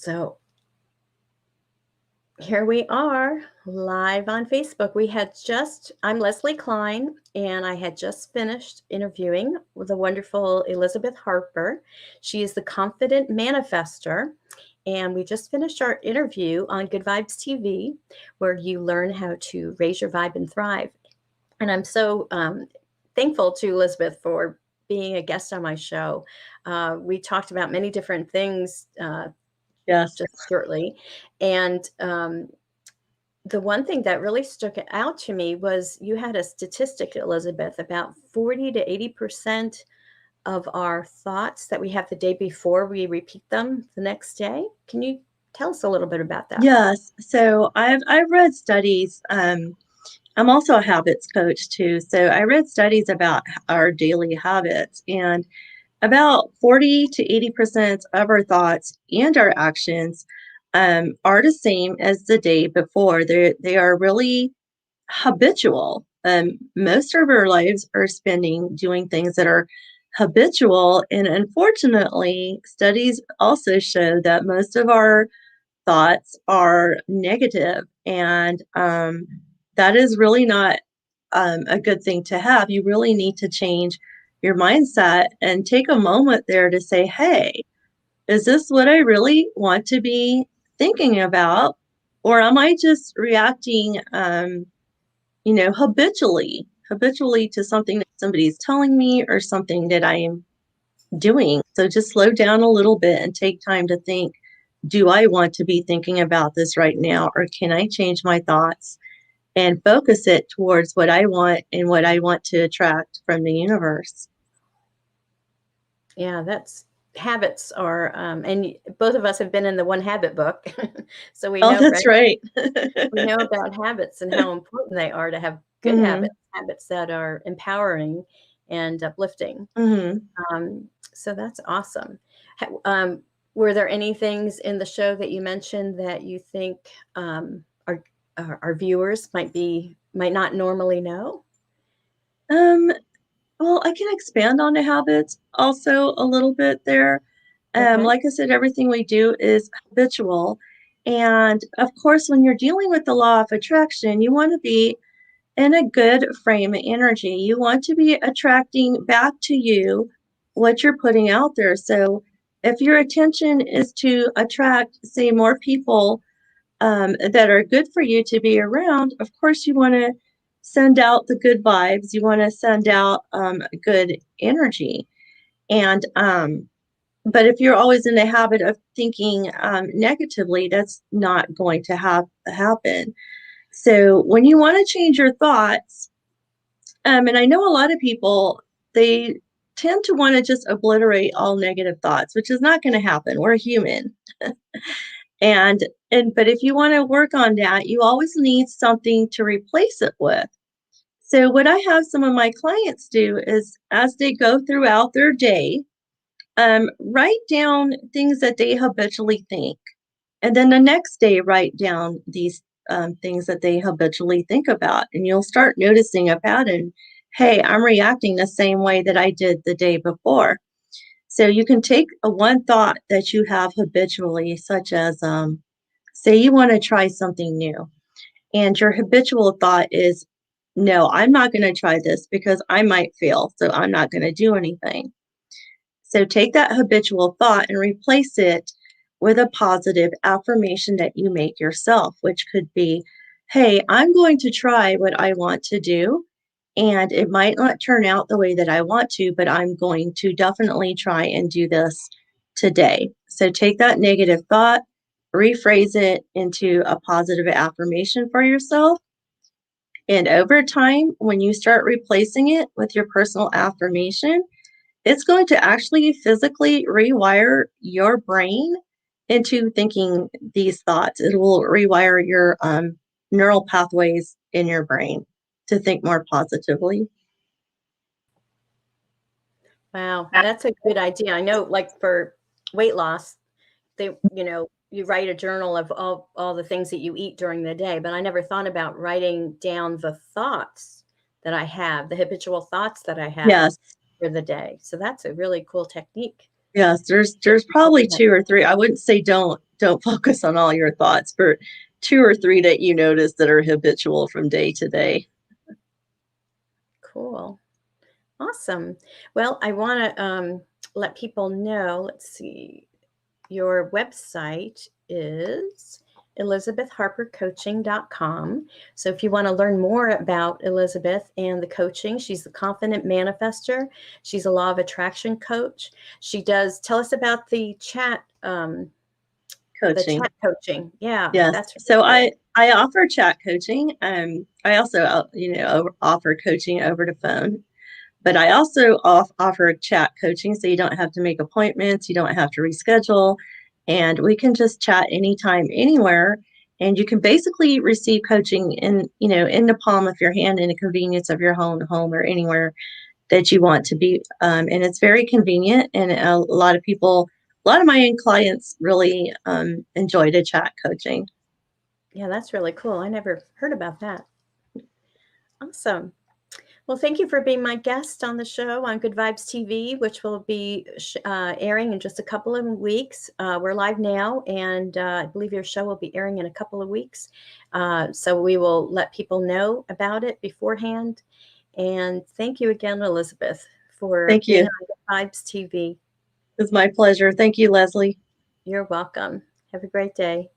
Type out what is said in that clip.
So here we are live on Facebook. I'm Leslie Klein, and I had just finished interviewing with the wonderful Elizabeth Harper. She is the Confident Manifester, and we just finished our interview on Good Vibes TV, where you learn how to raise your vibe and thrive. And I'm so thankful to Elizabeth for being a guest on my show. We talked about many different things Yes. just shortly. And the one thing that really stuck out to me was you had a statistic, Elizabeth, about 40 to 80% of our thoughts that we have the day before, we repeat them the next day. Can you tell us a little bit about that? Yes. So I've read studies. I'm also a habits coach too. So I read studies about our daily habits, and about 40 to 80% of our thoughts and our actions are the same as the day before. They are really habitual. Most of our lives are spending doing things that are habitual. And unfortunately, studies also show that most of our thoughts are negative, and that is really not a good thing to have. You really need to change your mindset and take a moment there to say, hey, is this what I really want to be thinking about? Or am I just reacting, habitually to something that somebody's telling me or something that I am doing? So just slow down a little bit and take time to think, do I want to be thinking about this right now? Or can I change my thoughts and focus it towards what I want and what I want to attract from the universe? Yeah, that's habits are, and both of us have been in the One Habit book, so we Oh, know, that's right? right. We know about habits and how important they are to have good Hmm. habits that are empowering and uplifting. Hmm. So that's awesome. Were there any things in the show that you mentioned that you think our our viewers might not normally know? Um, well, I can expand on the habits also a little bit there. Okay. Like I said, everything we do is habitual. And of course, when you're dealing with the law of attraction, you want to be in a good frame of energy. You want to be attracting back to you what you're putting out there. So if your attention is to attract, say, more people that are good for you to be around, of course, you want to send out the good vibes. You want to send out good energy. And, but if you're always in the habit of thinking negatively, that's not going to happen. So when you want to change your thoughts, and I know a lot of people, they tend to want to just obliterate all negative thoughts, which is not going to happen. We're human. And but if you want to work on that, you always need something to replace it with. So what I have some of my clients do is as they go throughout their day, write down things that they habitually think. And then the next day, write down these things that they habitually think about. And you'll start noticing a pattern. Hey, I'm reacting the same way that I did the day before. So you can take a one thought that you have habitually, such as, say you want to try something new, and your habitual thought is, no, I'm not going to try this because I might fail. So I'm not going to do anything. So take that habitual thought and replace it with a positive affirmation that you make yourself, which could be, hey, I'm going to try what I want to do. And it might not turn out the way that I want to, but I'm going to definitely try and do this today. So take that negative thought, rephrase it into a positive affirmation for yourself. And over time, when you start replacing it with your personal affirmation, it's going to actually physically rewire your brain into thinking these thoughts. It will rewire your neural pathways in your brain to think more positively. Wow, that's a good idea. I know, like for weight loss, you write a journal of all the things that you eat during the day, but I never thought about writing down the thoughts that I have, the habitual thoughts that I have Yes, for the day. So that's a really cool technique. yes. There's probably two or three. I wouldn't say don't don't focus on all your thoughts for two or three that you notice that are habitual from day to day. Cool. Awesome. Well, I want to let people know, let's see, your website is elizabethharpercoaching.com. So if you want to learn more about Elizabeth and the coaching, she's the confident manifester. She's a law of attraction coach. She does, tell us about the Coaching. chat coaching. Yeah, Yes. that's really So cool. I offer chat coaching. I also offer coaching over the phone, but I also offer chat coaching, so you don't have to make appointments, you don't have to reschedule, and we can just chat anytime, anywhere. And you can basically receive coaching in the palm of your hand, in the convenience of your home, or anywhere that you want to be. And it's very convenient. And a lot of my own clients really enjoy the chat coaching. Yeah, that's really cool. I never heard about that. Awesome. Well, thank you for being my guest on the show on Good Vibes TV, which will be airing in just a couple of weeks. We're live now, and I believe your show will be airing in a couple of weeks. So we will let people know about it beforehand. And thank you again, Elizabeth, for Thank being you. on Good Vibes TV. It's my pleasure. Thank you, Leslie. You're welcome. Have a great day.